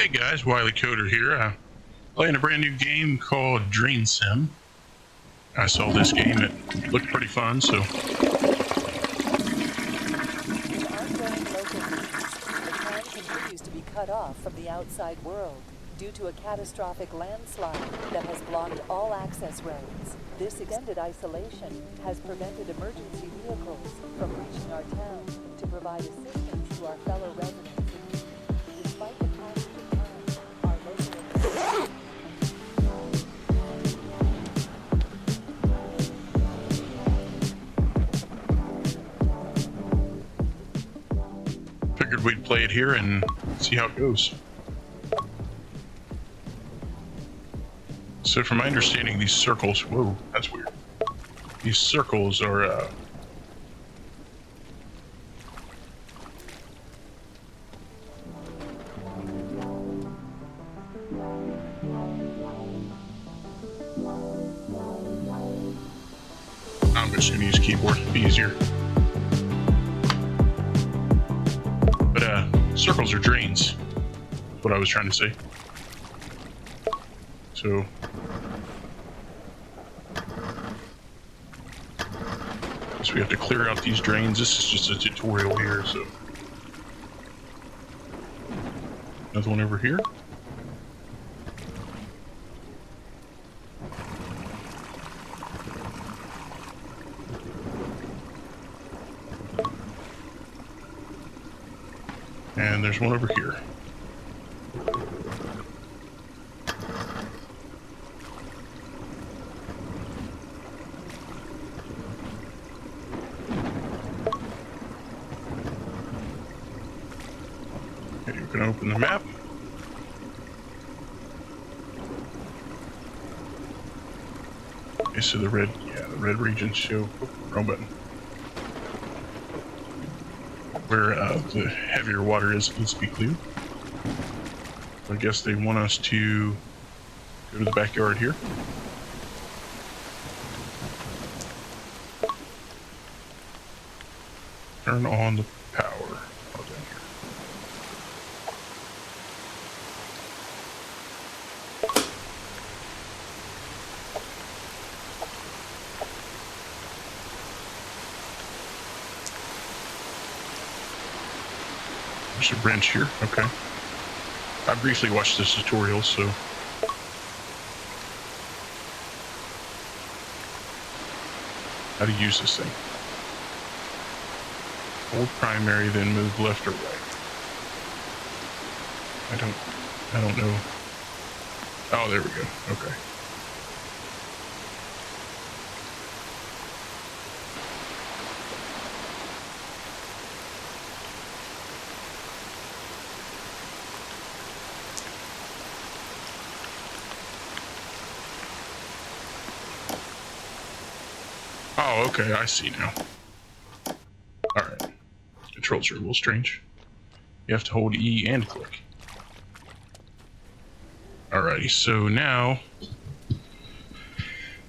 Hey guys, Wiley Coder here. Playing a brand new game called DrainSim. I saw this game, it looked pretty fun, so. In ongoing local news, the town continues to be cut off from the outside world due to a catastrophic landslide that has blocked all access roads. This extended isolation has prevented emergency vehicles from reaching our town to provide assistance to our fellow residents. Despite the passage of time, our local Figured we'd play it here and see how it goes. So from my understanding, these circles, whoa, that's weird. These circles are, I'm just gonna use keyboard, it'd be easier. But, circles are drains, that's what I was trying to say. So, we have to clear out these drains. This is just a tutorial here, so. Another one over here. And there's one over here. Okay, you can open the map. Okay, so the red regions show, wrong button. Where the heavier water is, needs to be cleared. I guess they want us to go to the backyard here. Turn on the power. Oh, down here. There's a wrench here. Okay. I briefly watched this tutorial, so. How to use this thing. Hold primary, then move left or right. I don't know. Oh, there we go. Okay. Oh, okay, I see now. Alright. Controls are a little strange. You have to hold E and click. Alrighty, so now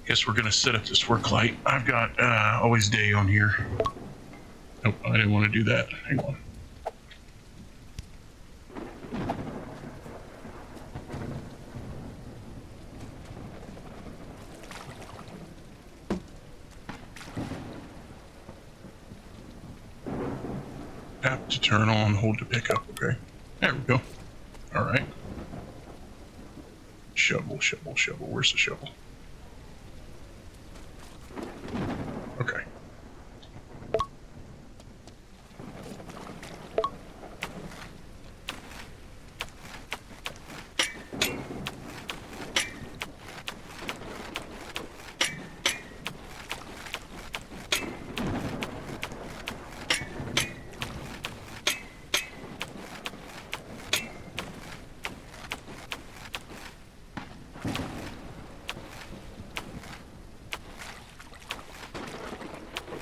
guess we're gonna set up this work light. I've got always day on here. Nope, I didn't want to do that. Hang on. Tap to turn on, hold to pick up. Okay. There we go. Alright. Shovel, shovel, shovel. Where's the shovel? Okay.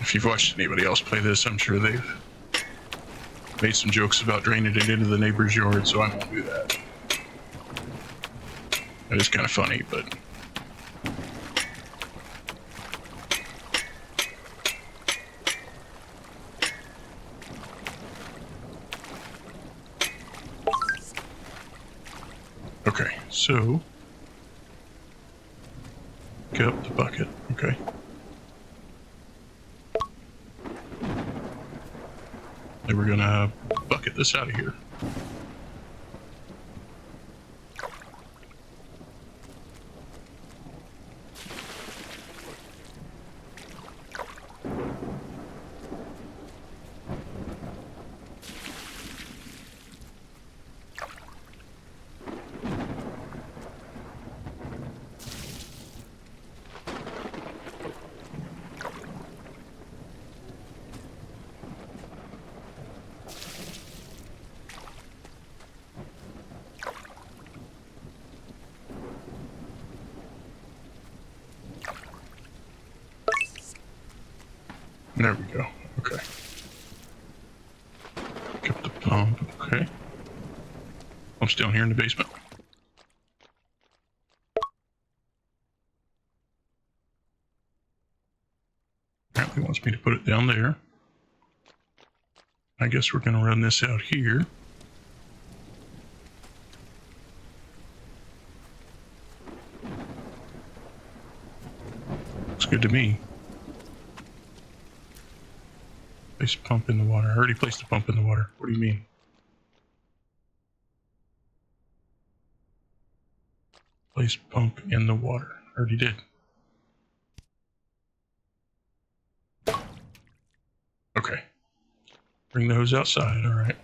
If you've watched anybody else play this, I'm sure they've made some jokes about draining it into the neighbor's yard, so I won't do that. That is kind of funny, but Okay, so get up the bucket. Okay. Then we're gonna bucket this out of here. There we go. Okay. Pick up the pump. Okay. Pump's down here in the basement. Apparently wants me to put it down there. I guess we're going to run this out here. Looks good to me. Place pump in the water. I already placed the pump in the water. What do you mean? Place pump in the water. I already did. Okay. Bring the hose outside. All right.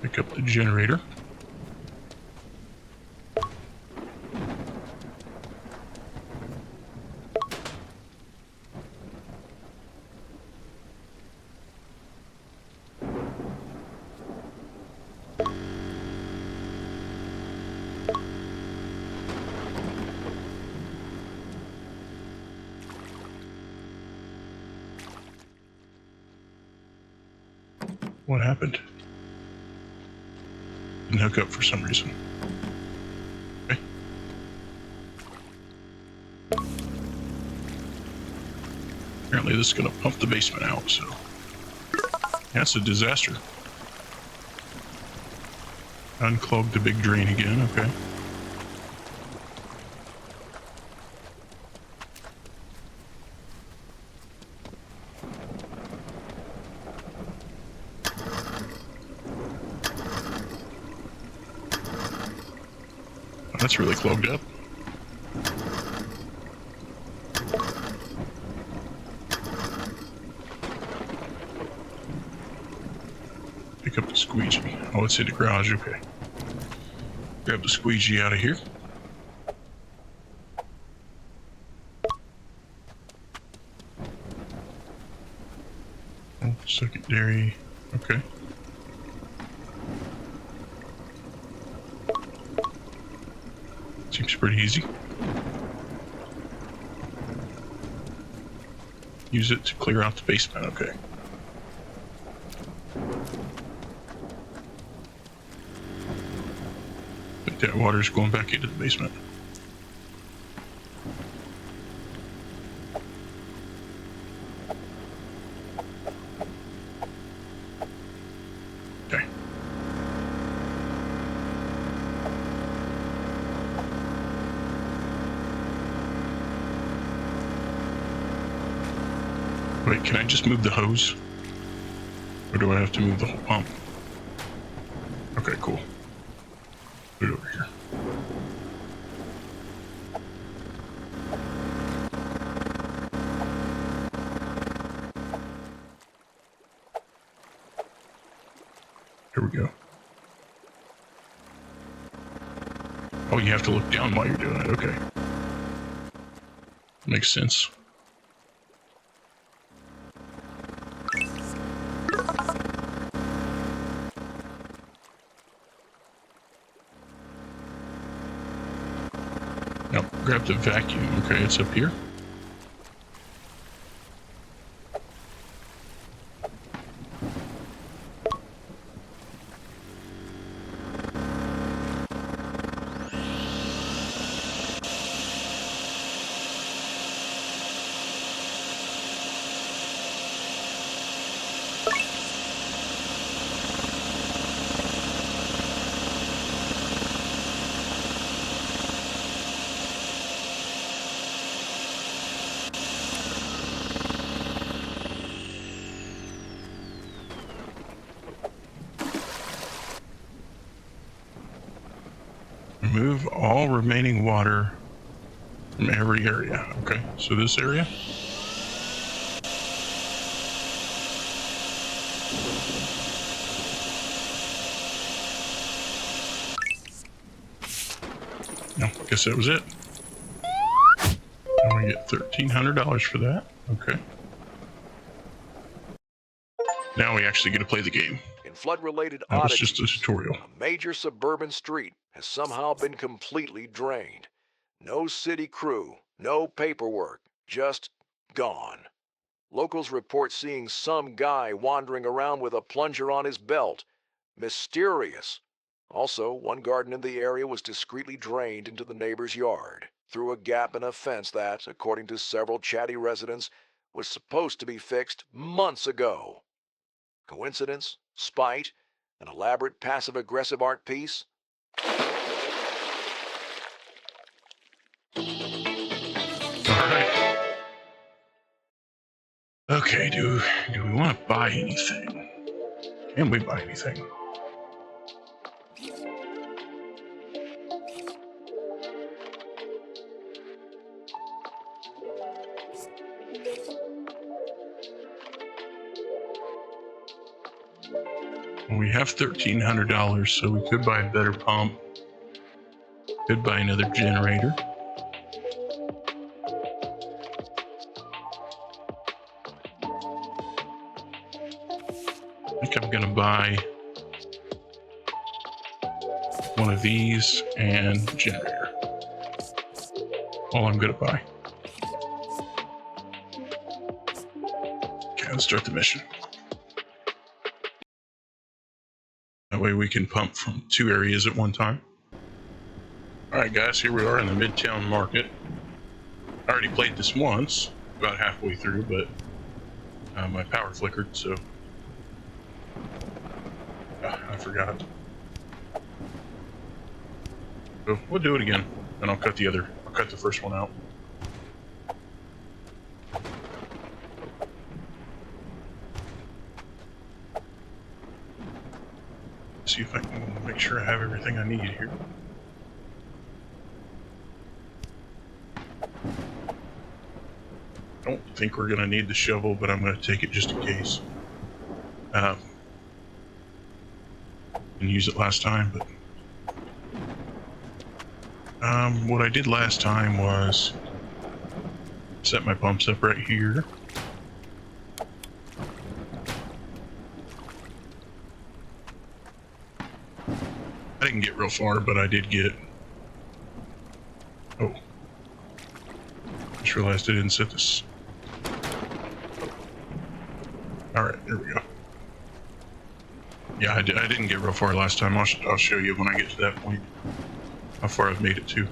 Pick up the generator. What happened? Didn't hook up for some reason. Okay. Apparently this is going to pump the basement out, so that's a disaster. Unclog the big drain again, okay. That's really clogged up. Pick up the squeegee. Oh, it's in the garage, okay. Grab the squeegee out of here. Oh, secondary, okay. Seems pretty easy. Use it to clear out the basement, okay. But that water's going back into the basement. Okay. Wait, can I just move the hose? Or do I have to move the whole pump? Okay, cool. Put it over here. Here we go. Oh, you have to look down while you're doing it, okay. Makes sense. Now, grab the vacuum. Okay, it's up here. Remove all remaining water from every area. Okay, so this area. No, guess that was it. And we get $1,300 for that. Okay. Now we actually get to play the game. In flood-related That was oddities, just a tutorial. a major suburban street has somehow been completely drained. No city crew, no paperwork, just gone. Locals report seeing some guy wandering around with a plunger on his belt. Mysterious. Also, one garden in the area was discreetly drained into the neighbor's yard through a gap in a fence that, according to several chatty residents, was supposed to be fixed months ago. Coincidence? Spite? An elaborate passive-aggressive art piece? Alright. Okay, do we want to buy anything? Can we buy anything? We have $1,300, so we could buy a better pump. Could buy another generator. I think I'm gonna buy one of these and generator. All I'm gonna buy. Okay, let's start the mission. That way we can pump from 2 areas at one time. Alright guys, here we are in the Midtown Market. I already played this once, about halfway through, but my power flickered, so I forgot. So we'll do it again, and I'll cut the first one out. See if I can make sure I have everything I need here. I don't think we're gonna need the shovel, but I'm gonna take it just in case. Didn't use it last time, but what I did last time was set my pumps up right here. I didn't get real far, but I did get... Oh. Just realized I didn't set this. Alright, there we go. Yeah, I didn't get real far last time. I'll show you when I get to that point how far I've made it to.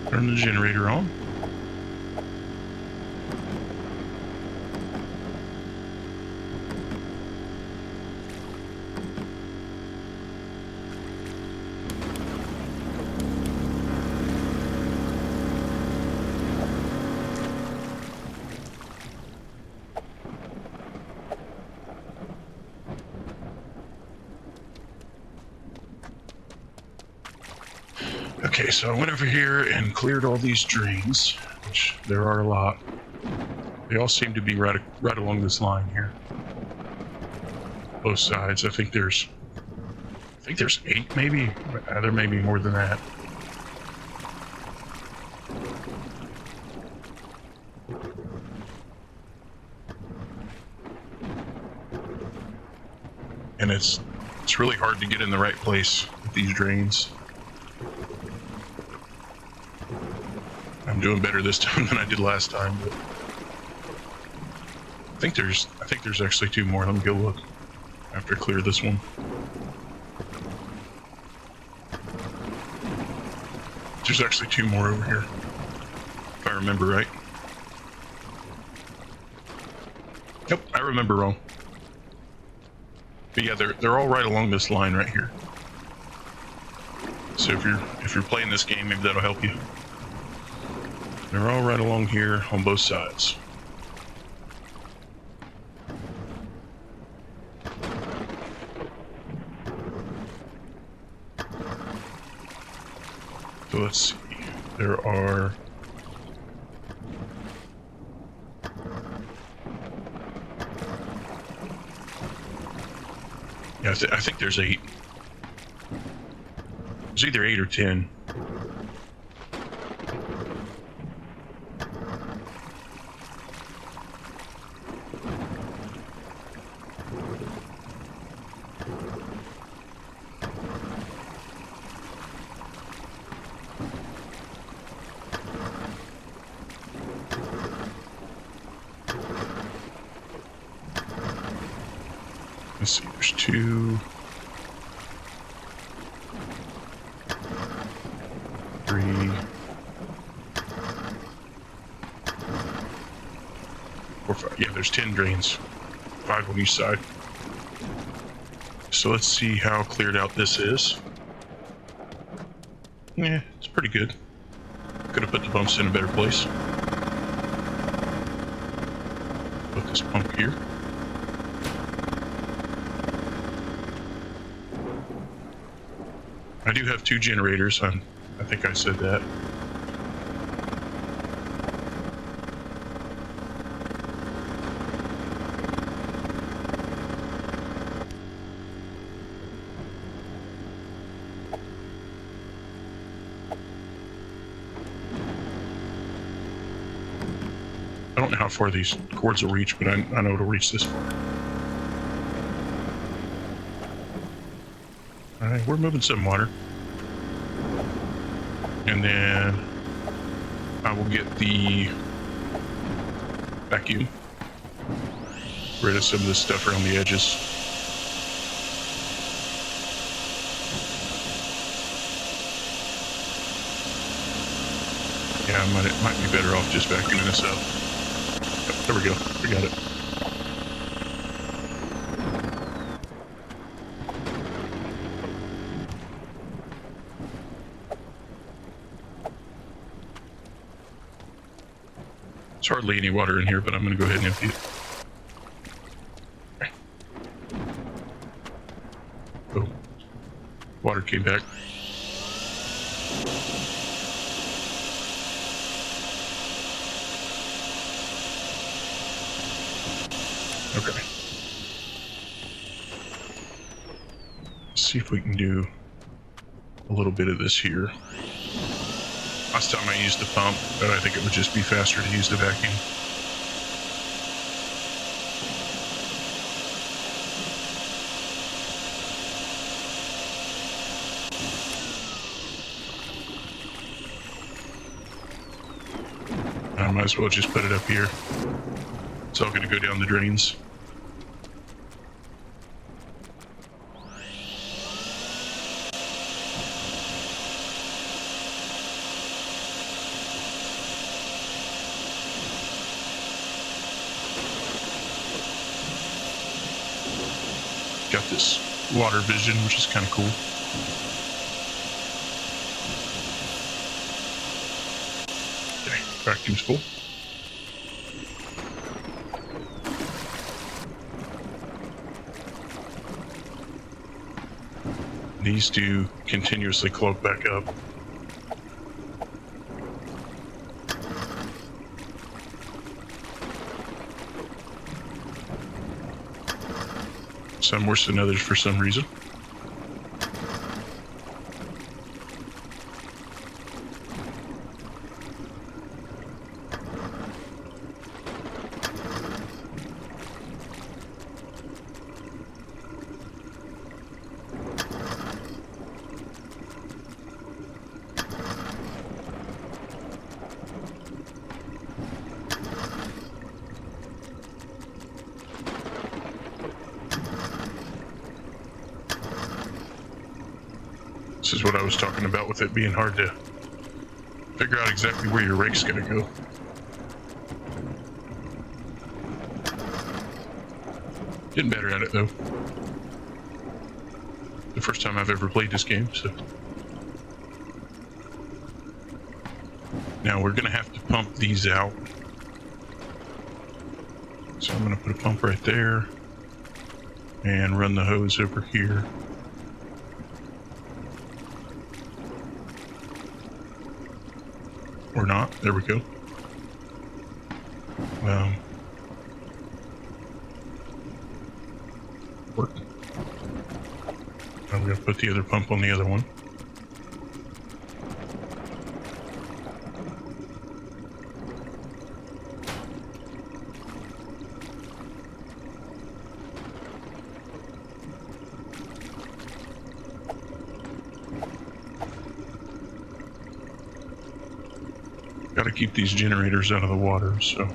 Turn the generator on. Okay, so I went over here and cleared all these drains, which there are a lot. They all seem to be right along this line here. Both sides. I think there's 8 maybe. There may be more than that. And it's really hard to get in the right place with these drains. I'm doing better this time than I did last time, but I think there's actually 2 more. Let me go look after I clear this one. There's actually 2 more over here, if I remember right. Nope, I remember wrong. But yeah, they're all right along this line right here. So if you're playing this game, maybe that'll help you. They're all right along here on both sides. So let's see. There are... Yeah, I think there's 8. It's either 8 or 10. Let's see, there's 2, 3, 4, 5. Yeah, there's 10 drains, 5 on each side. So let's see how cleared out this is. Yeah, it's pretty good. Could have put the bumps in a better place. Put this pump here. I do have 2 generators. I think I said that. I don't know how far these cords will reach, but I know it'll reach this far. Alright, we're moving some water. And then I will get the vacuum. Rid of some of this stuff around the edges. Yeah, it might be better off just vacuuming this out. Yep, there we go. We got it. There's hardly any water in here, but I'm going to go ahead and empty it. Okay. Oh, water came back. Okay. Let's see if we can do a little bit of this here. Last time I used the pump, but I think it would just be faster to use the vacuum. I might as well just put it up here. It's all going to go down the drains. Got this water vision, which is kind of cool. Okay, vacuum's full. These do continuously clog back up. Some worse than others for some reason. This is what I was talking about with it being hard to figure out exactly where your rake's gonna go. Getting better at it though. The first time I've ever played this game, so. Now we're gonna have to pump these out. So I'm gonna put a pump right there and run the hose over here. Or not. There we go. Working. I'm going to put the other pump on the other one. Got to keep these generators out of the water, so.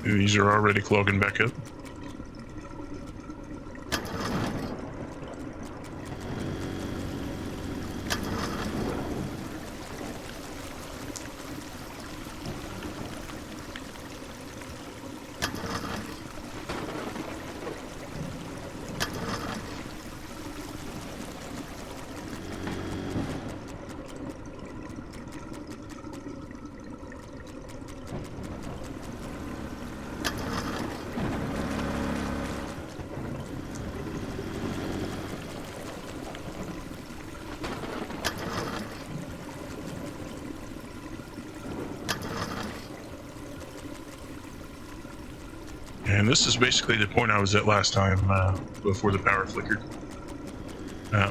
These are already clogging back up. And this is basically the point I was at last time, before the power flickered. I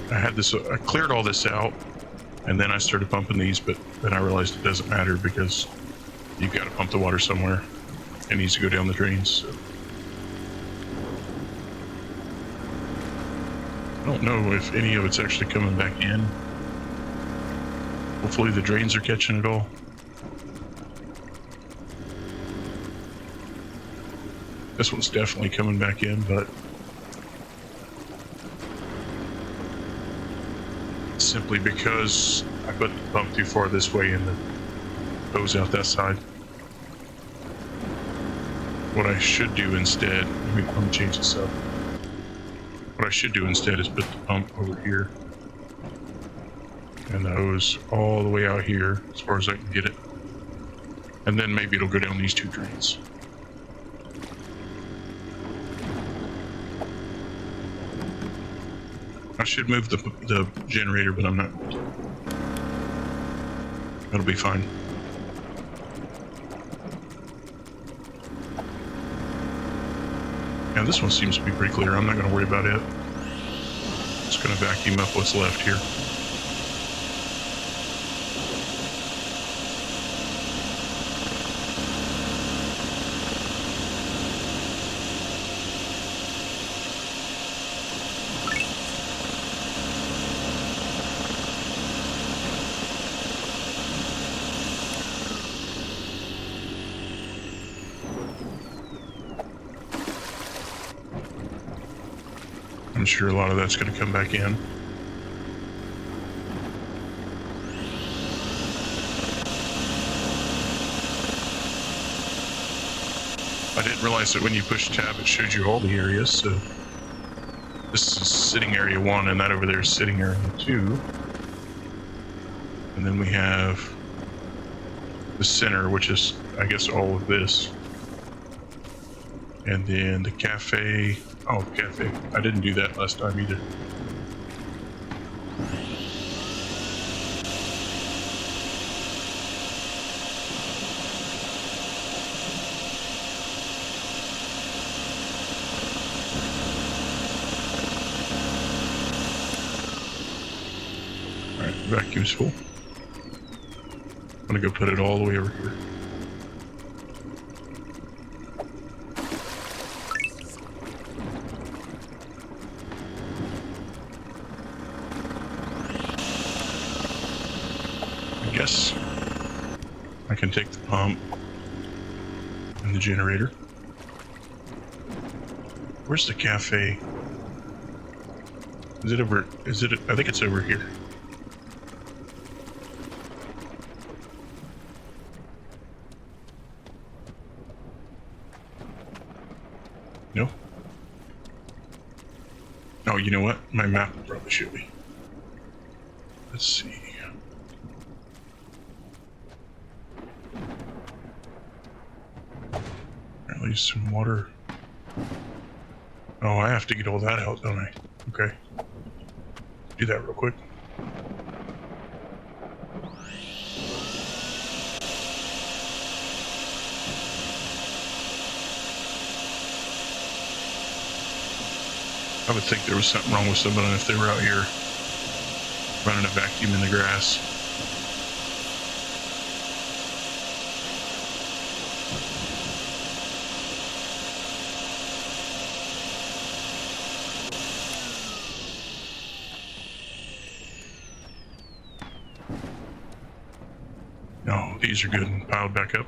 had this, I cleared all this out, and then I started pumping these, but then I realized it doesn't matter because you've got to pump the water somewhere. It needs to go down the drains. So. I don't know if any of it's actually coming back in. Hopefully the drains are catching it all. This one's definitely coming back in, but simply because I put the pump too far this way and the hose out that side. What I should do instead, let me change this up. What I should do instead is put the pump over here and the hose all the way out here as far as I can get it. And then maybe it'll go down these two drains. I should move the generator, but I'm not. It'll be fine. Yeah, this one seems to be pretty clear. I'm not going to worry about it. Just going to vacuum up what's left here. I'm sure a lot of that's going to come back in. I didn't realize that when you push tab, it showed you all the areas. So this is sitting area 1, and that over there is sitting area 2. And then we have the center, which is, I guess, all of this. And then the cafe. Oh, cafe. I didn't do that last time either. Alright, vacuum's full. I'm gonna go put it all the way over here. I can take the pump and the generator. Where's the cafe? Is it over? Is it? I think it's over here. No? Oh, you know what? My map will probably show me. Let's see. Apparently some water. Oh, I have to get all that out, don't I? Okay. Do that real quick. I would think there was something wrong with somebody if they were out here running a vacuum in the grass. No, these are good and piled back up.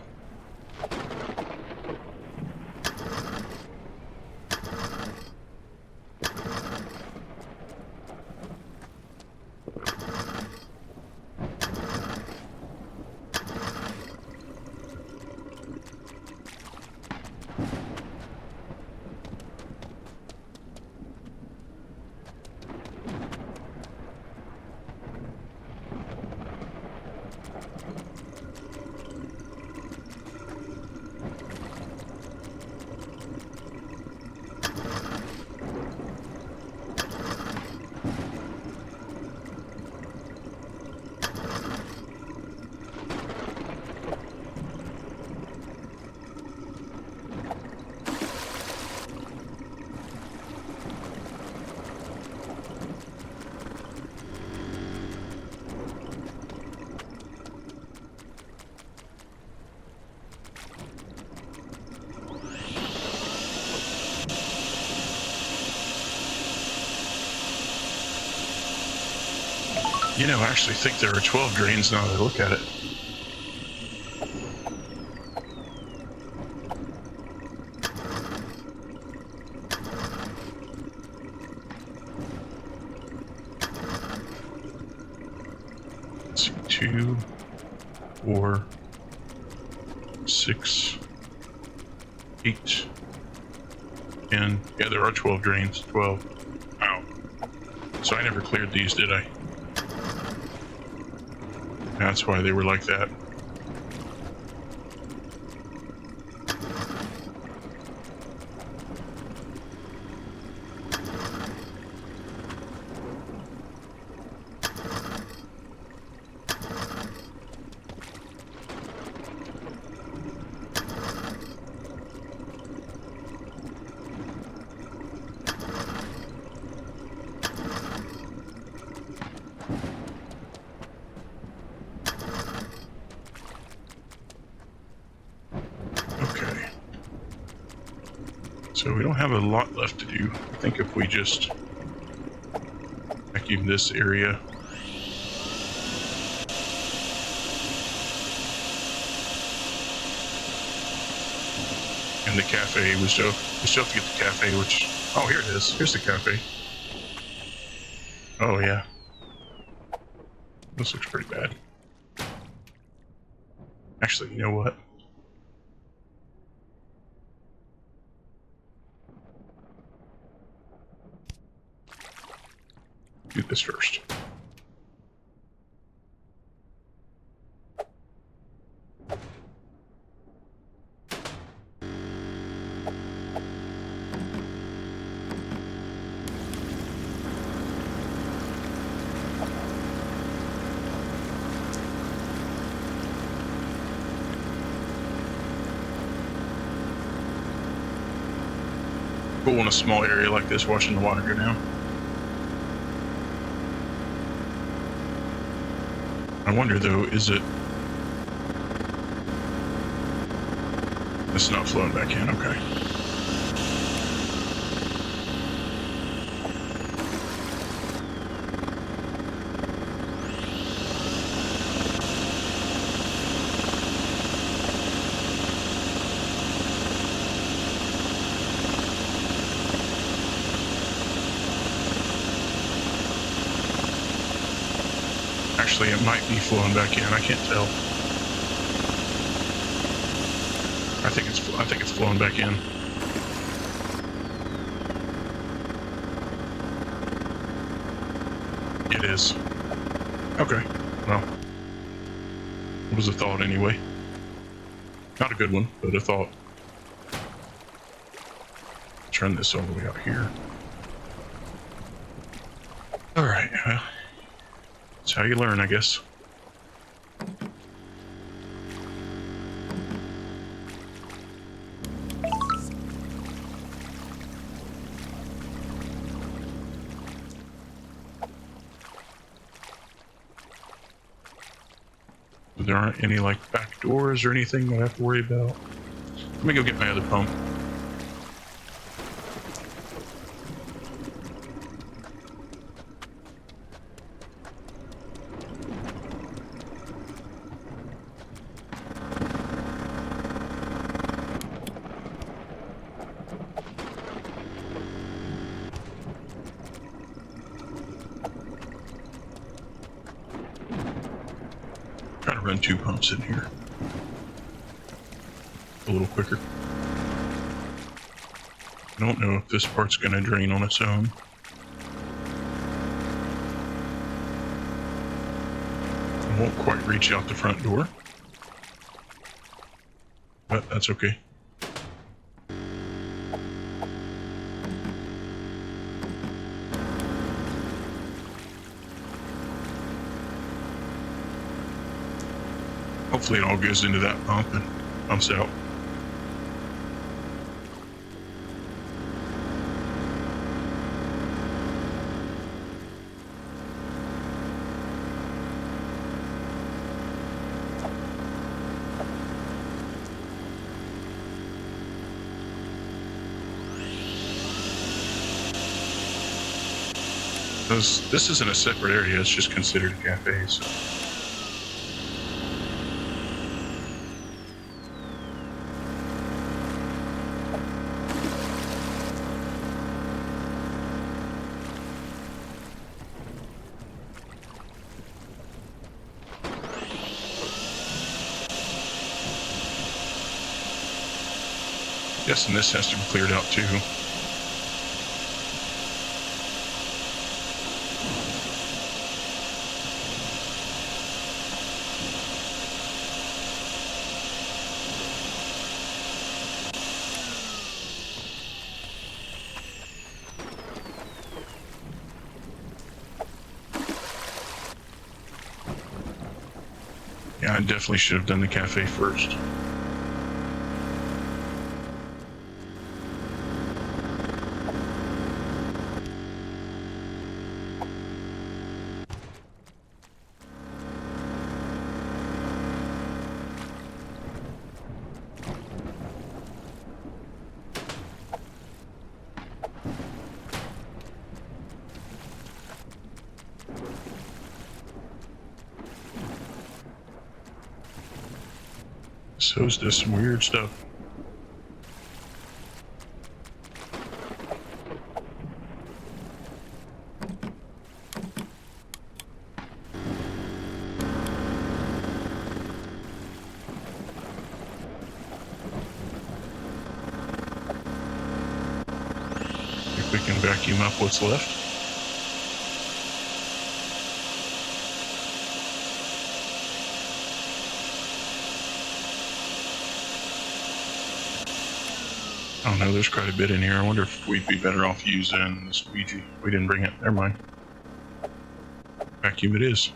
You know, I actually think there are 12 drains now that I look at it. Let's see, 2, 4, 6, 8, 10. Yeah, there are 12 drains. 12. Wow. So I never cleared these, did I? That's why they were like that. Okay. So we don't have a lot left to do. I think if we just vacuum this area. And the cafe, we still have to get the cafe, which, oh, here it is. Here's the cafe. Oh, yeah. This looks pretty bad. Actually, you know what? Do this first. Cool in a small area like this, watching the water go down. I wonder though, is it... It's not flowing back in, okay. Actually, it might be flowing back in. I can't tell. I think it's flowing back in. It is. Okay. Well, it was a thought anyway. Not a good one, but a thought. Turn this all the way out here. All right. Well, that's how you learn, I guess. There aren't any like back doors or anything that I have to worry about. Let me go get my other pump. Try to run 2 pumps in here. A little quicker. I don't know if this part's going to drain on its own. I won't quite reach out the front door. But that's okay. Hopefully it all goes into that pump and pumps out. This isn't a separate area, it's just considered a cafe, so. Guessing this has to be cleared out too. Yeah, I definitely should have done the cafe first. So's does some weird stuff. If we can vacuum up what's left. I don't know, there's quite a bit in here. I wonder if we'd be better off using the squeegee. We didn't bring it. Never mind. Vacuum it is.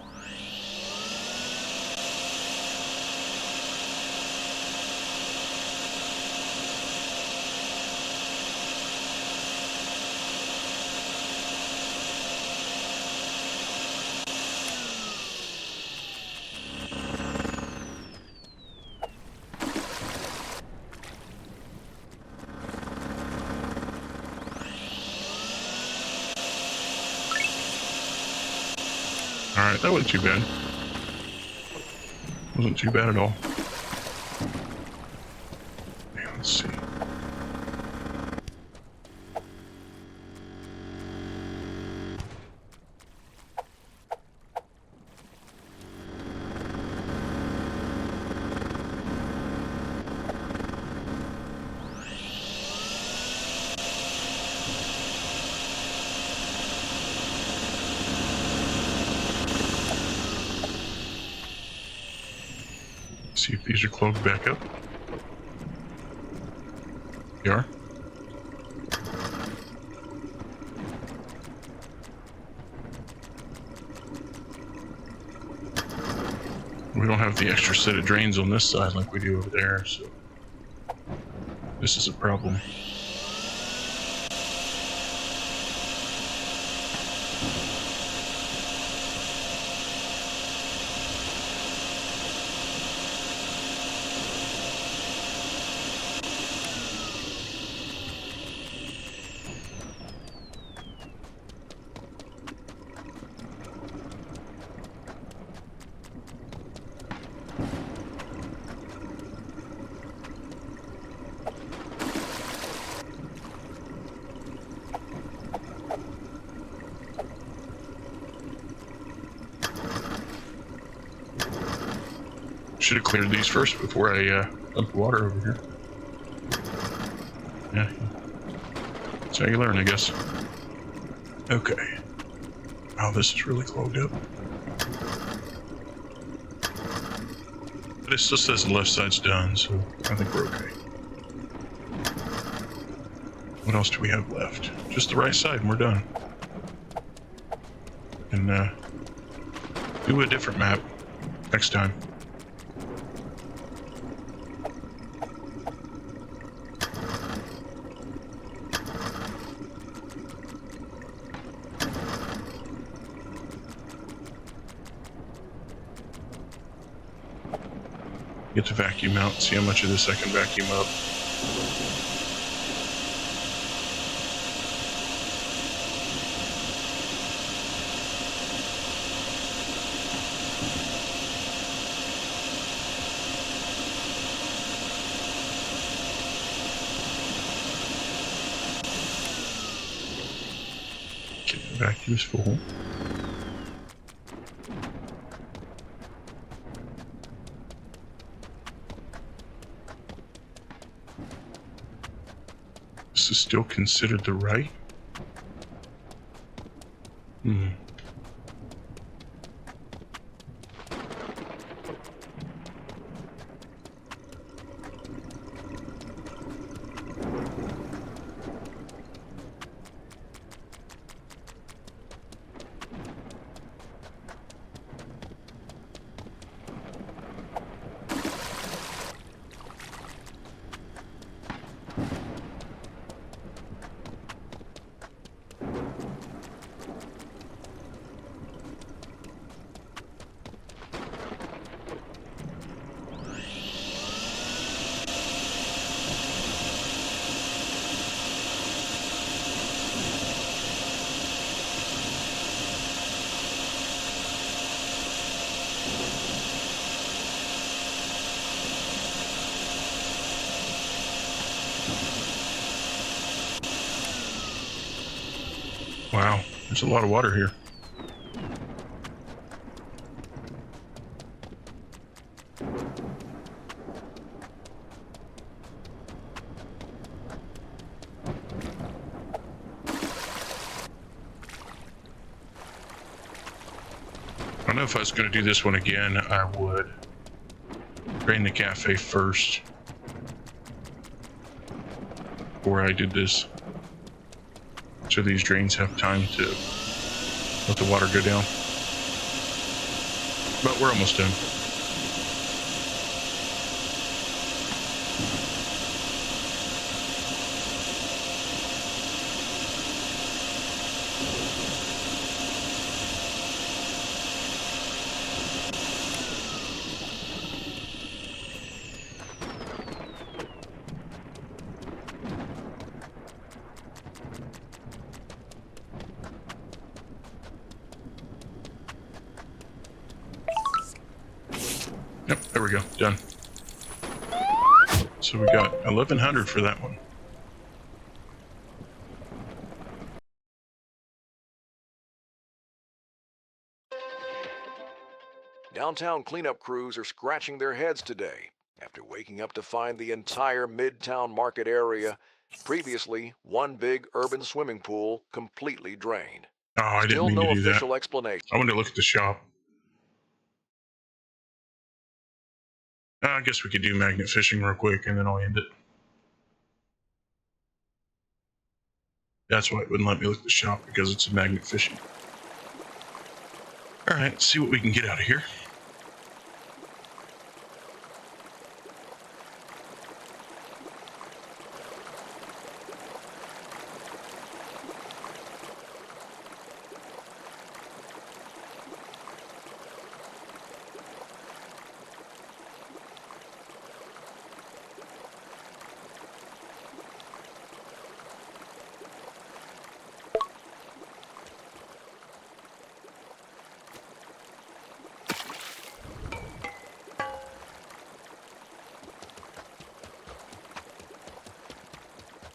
Alright, that wasn't too bad. Wasn't too bad at all. Yeah, let's see. see if these are clogged back up. They are. We don't have the extra set of drains on this side like we do over there, so this is a problem. Should have cleared these first before I dumped the water over here. Yeah, that's how you learn, I guess. Okay. Wow, this is really clogged up. But it still says the left side's done, so I think we're okay. What else do we have left? Just the right side and we're done. And do a different map next time. Get the vacuum out, see how much of this I can vacuum up. Okay, the vacuum's full. This is still considered the right? Wow, there's a lot of water here. I don't know if I was going to do this one again, I would drain the cafe first before I did this. So these drains have time to let the water go down. But we're almost done. Yep, there we go, done. So we got 1,100 for that one. Downtown cleanup crews are scratching their heads today after waking up to find the entire Midtown Market area, previously one big urban swimming pool, completely drained. Oh, I didn't Still mean no to do that. official explanation. I wanted to look at the shop. I guess we could do magnet fishing real quick and then I'll end it. That's why it wouldn't let me look at the shop, because it's a magnet fishing. Alright, let's see what we can get out of here.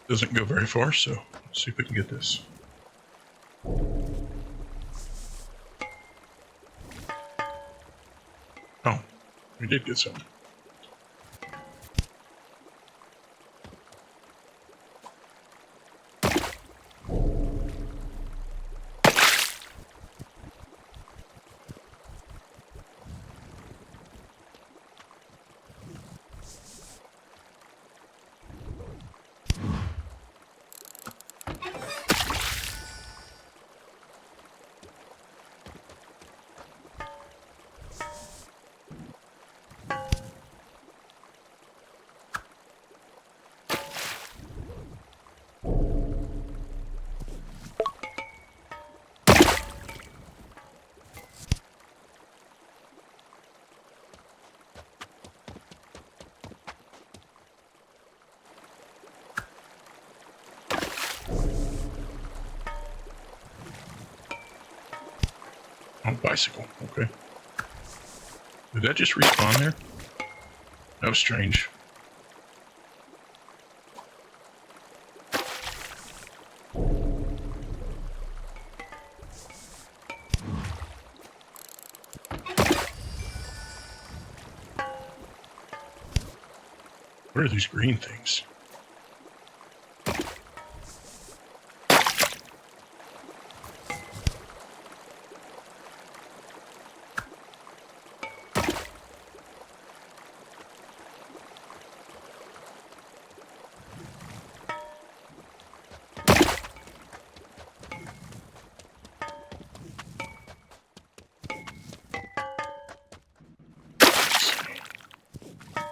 Doesn't go very far, so let's see if we can get this. Oh, we did get some. Oh, bicycle. Okay. Did that just respawn there? That was strange. What are these green things?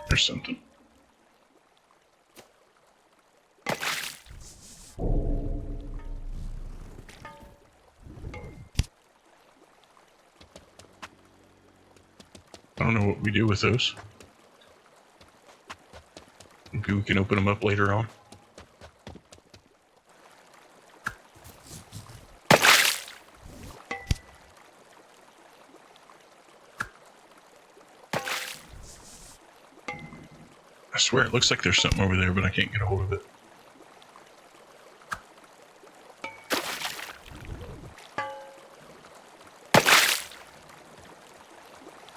There's something. I don't know what we do with those. Maybe we can open them up later on. I swear it looks like there's something over there, but I can't get a hold of it.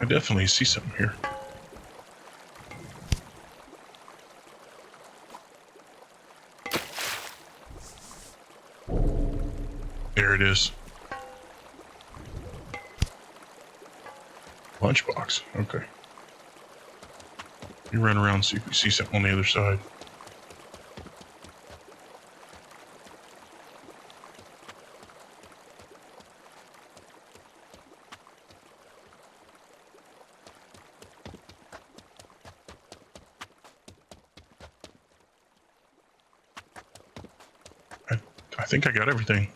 I definitely see something here. There it is. Lunchbox. Okay. You run around and see if we see something on the other side. I think I got everything.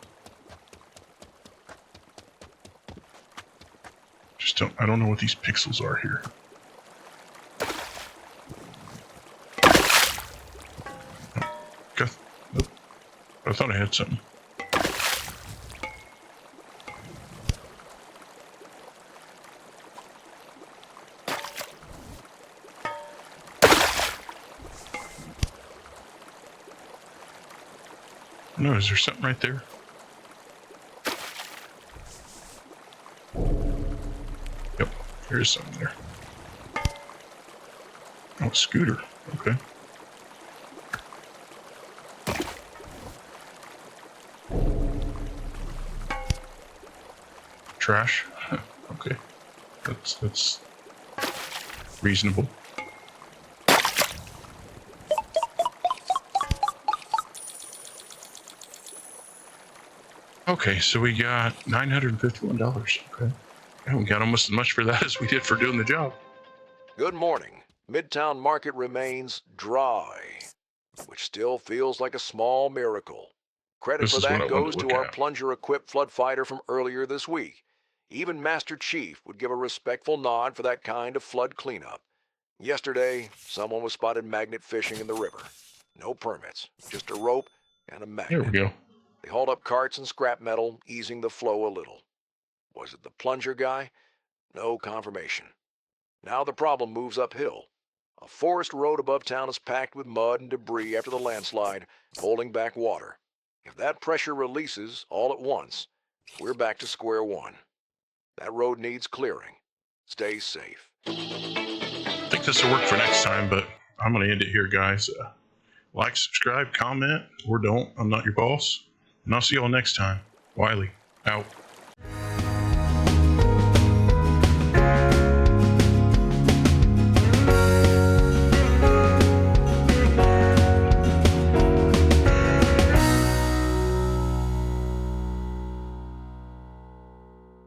I don't know what these pixels are here. Okay. Nope. I thought I had something. No, is there something right there? Yep, there is something there. Oh, a scooter. Okay. Trash. Okay. That's reasonable. Okay, so we got $951. Okay. Yeah, we got almost as much for that as we did for doing the job. Good morning. Midtown Market remains dry, which still feels like a small miracle. Credit This for is what I that wanted goes to to look our at. plunger-equipped flood fighter from earlier this week. Even Master Chief would give a respectful nod for that kind of flood cleanup. Yesterday, someone was spotted magnet fishing in the river. No permits, just a rope and a There we magnet. go. They hauled up carts and scrap metal, easing the flow a little. Was it the plunger guy? No confirmation. Now the problem moves uphill. A forest road above town is packed with mud and debris after the landslide, holding back water. If that pressure releases all at once, we're back to square one. That road needs clearing. Stay safe. I think this will work for next time, but I'm going to end it here, guys. Like, subscribe, comment, or don't. I'm not your boss. And I'll see y'all next time. Wiley, out.